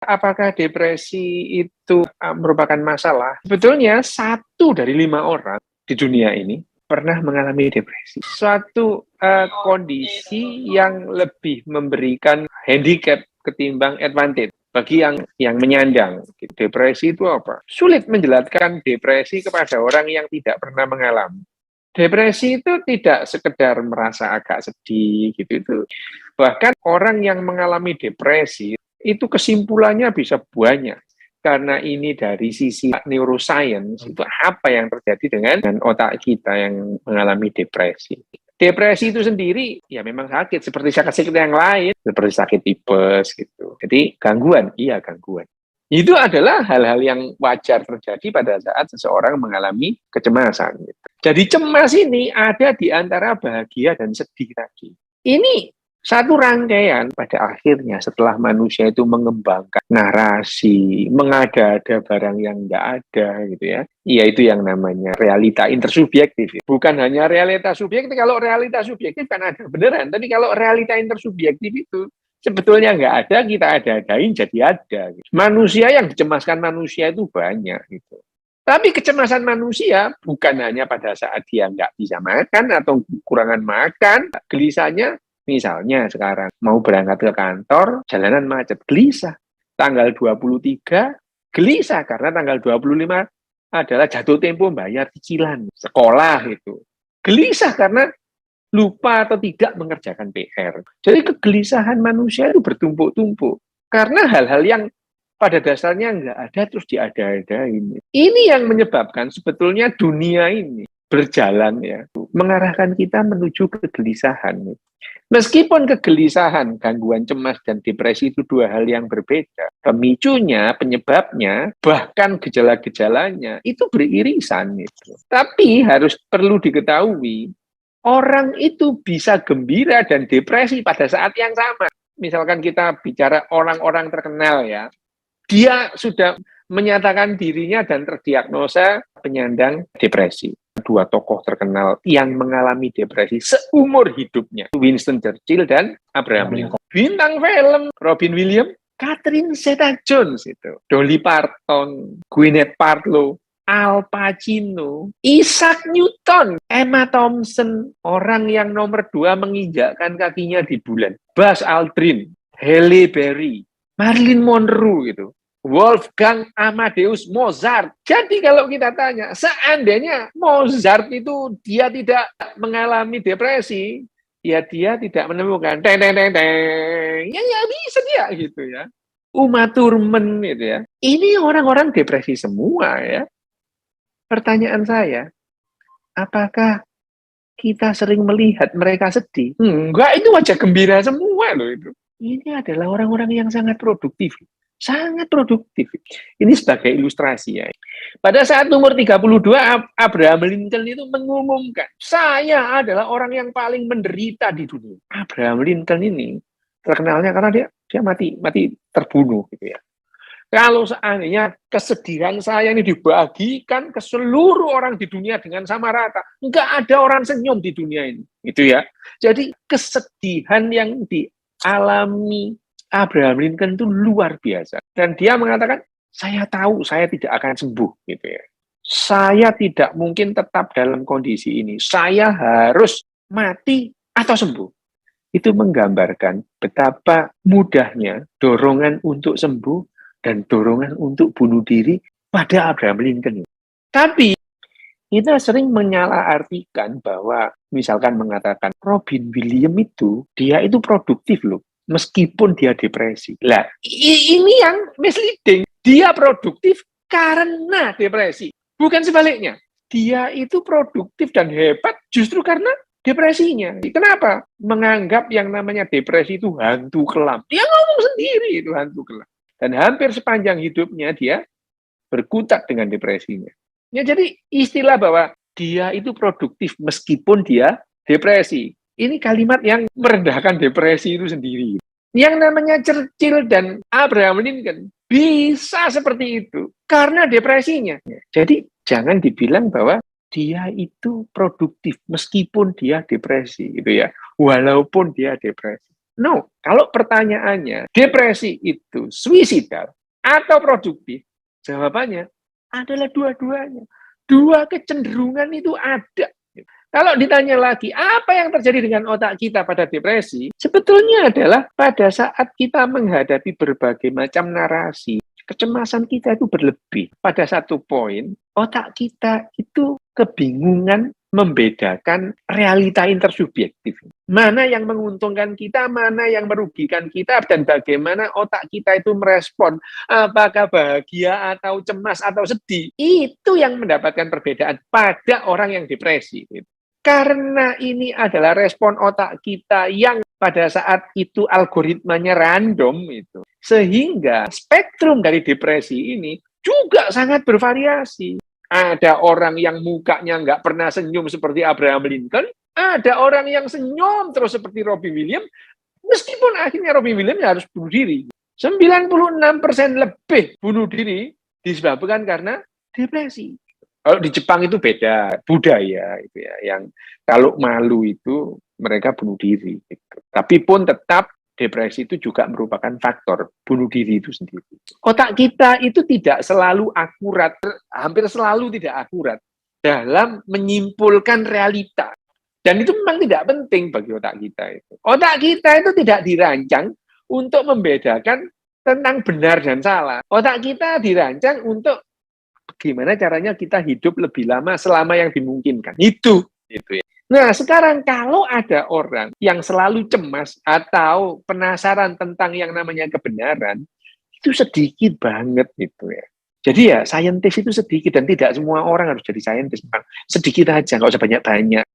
Apakah depresi itu merupakan masalah? Sebetulnya 1 dari 5 orang di dunia ini pernah mengalami depresi. Suatu kondisi yang lebih memberikan handicap ketimbang advantage bagi yang menyandang. Depresi itu apa? Sulit menjelaskan depresi kepada orang yang tidak pernah mengalami. Depresi itu tidak sekedar merasa agak sedih gitu itu. Bahkan orang yang mengalami depresi itu kesimpulannya bisa banyak. Karena ini dari sisi neuroscience, itu apa yang terjadi dengan otak kita yang mengalami depresi. Depresi itu sendiri, ya memang sakit, seperti sakit-sakit yang lain, seperti sakit tipes, gitu. Jadi gangguan, iya gangguan. Itu adalah hal-hal yang wajar terjadi pada saat seseorang mengalami kecemasan. Gitu. Jadi cemas ini ada di antara bahagia dan sedih tadi. Ini satu rangkaian pada akhirnya setelah manusia itu mengembangkan narasi, mengada-ada barang yang tidak ada gitu ya. Iya itu yang namanya realita intersubjektif. Bukan hanya realita subjektif, kalau realita subjektif kan ada beneran. Tapi kalau realita intersubjektif itu sebetulnya nggak ada, kita ada-adain jadi ada. Gitu. Manusia yang dicemaskan manusia itu banyak gitu. Tapi kecemasan manusia bukan hanya pada saat dia nggak bisa makan atau kekurangan makan, gelisahnya. Misalnya sekarang mau berangkat ke kantor, jalanan macet, gelisah. Tanggal 23, gelisah karena tanggal 25 adalah jatuh tempo bayar cicilan sekolah itu. Gelisah karena lupa atau tidak mengerjakan PR. Jadi kegelisahan manusia itu bertumpuk-tumpuk. Karena hal-hal yang pada dasarnya nggak ada terus diada-adain. Ini yang menyebabkan sebetulnya dunia ini berjalan ya, mengarahkan kita menuju kegelisahan. Meskipun kegelisahan, gangguan cemas, dan depresi itu 2 hal yang berbeda, pemicunya, penyebabnya, bahkan gejala-gejalanya itu beririsan. Gitu. Tapi harus perlu diketahui, orang itu bisa gembira dan depresi pada saat yang sama. Misalkan kita bicara orang-orang terkenal ya, dia sudah menyatakan dirinya dan terdiagnosa penyandang depresi. 2 tokoh terkenal yang mengalami depresi seumur hidupnya, Winston Churchill dan Abraham Lincoln. Bintang film Robin Williams, Catherine Zeta-Jones itu, Dolly Parton, Gwyneth Paltrow, Al Pacino, Isaac Newton, Emma Thompson, orang yang nomor 2 menginjakkan kakinya di bulan, Buzz Aldrin, Halle Berry, Marilyn Monroe gitu. Wolfgang Amadeus Mozart. Jadi kalau kita tanya, seandainya Mozart itu dia tidak mengalami depresi, ya dia tidak menemukan ya bisa dia gitu ya. Uma Thurman gitu ya. Ini orang-orang depresi semua ya. Pertanyaan saya, apakah kita sering melihat mereka sedih? Enggak, itu wajah gembira semua loh itu. Ini adalah orang-orang yang sangat produktif. Sangat produktif. Ini sebagai ilustrasi ya. Pada saat umur 32, Abraham Lincoln itu mengumumkan, saya adalah orang yang paling menderita di dunia. Abraham Lincoln ini terkenalnya karena dia mati terbunuh gitu ya. Kalau seandainya kesedihan saya ini dibagikan ke seluruh orang di dunia dengan sama rata, nggak ada orang senyum di dunia ini, gitu ya. Jadi kesedihan yang dialami Abraham Lincoln itu luar biasa. Dan dia mengatakan, saya tahu saya tidak akan sembuh, gitu ya. Saya tidak mungkin tetap dalam kondisi ini. Saya harus mati atau sembuh. Itu menggambarkan betapa mudahnya dorongan untuk sembuh dan dorongan untuk bunuh diri pada Abraham Lincoln. Tapi kita sering menyalahartikan bahwa misalkan mengatakan Robin Williams itu, dia itu produktif loh. Meskipun dia depresi. Lah, ini yang misleading. Dia produktif karena depresi. Bukan sebaliknya. Dia itu produktif dan hebat justru karena depresinya. Kenapa? Menganggap yang namanya depresi itu hantu kelam. Dia ngomong sendiri itu hantu kelam. Dan hampir sepanjang hidupnya dia berkutat dengan depresinya. Ya, jadi istilah bahwa dia itu produktif meskipun dia depresi. Ini kalimat yang merendahkan depresi itu sendiri. Yang namanya Churchill dan Abraham Lincoln bisa seperti itu karena depresinya. Jadi jangan dibilang bahwa dia itu produktif meskipun dia depresi gitu ya. Walaupun dia depresi. No, kalau pertanyaannya, depresi itu suicidal atau produktif? Jawabannya adalah dua-duanya. Dua kecenderungan itu ada. Kalau ditanya lagi, apa yang terjadi dengan otak kita pada depresi? Sebetulnya adalah pada saat kita menghadapi berbagai macam narasi, kecemasan kita itu berlebih. Pada satu poin, otak kita itu kebingungan membedakan realita intersubjektif. Mana yang menguntungkan kita, mana yang merugikan kita, dan bagaimana otak kita itu merespon apakah bahagia atau cemas atau sedih. Itu yang mendapatkan perbedaan pada orang yang depresi. Karena ini adalah respon otak kita yang pada saat itu algoritmanya random itu. Sehingga spektrum dari depresi ini juga sangat bervariasi. Ada orang yang mukanya nggak pernah senyum seperti Abraham Lincoln, ada orang yang senyum terus seperti Robin Williams, meskipun akhirnya Robin Williams harus bunuh diri. 96% lebih bunuh diri disebabkan karena depresi. Kalau di Jepang itu beda budaya itu ya, yang kalau malu itu mereka bunuh diri. Gitu. Tapi pun tetap depresi itu juga merupakan faktor bunuh diri itu sendiri. Otak kita itu tidak selalu akurat, hampir selalu tidak akurat dalam menyimpulkan realita. Dan itu memang tidak penting bagi otak kita itu. Otak kita itu tidak dirancang untuk membedakan tentang benar dan salah. Otak kita dirancang untuk gimana caranya kita hidup lebih lama selama yang dimungkinkan. Itu ya. Nah, sekarang kalau ada orang yang selalu cemas atau penasaran tentang yang namanya kebenaran, itu sedikit banget gitu ya. Jadi ya, saintis itu sedikit dan tidak semua orang harus jadi saintis. Sedikit aja, nggak usah banyak-banyak.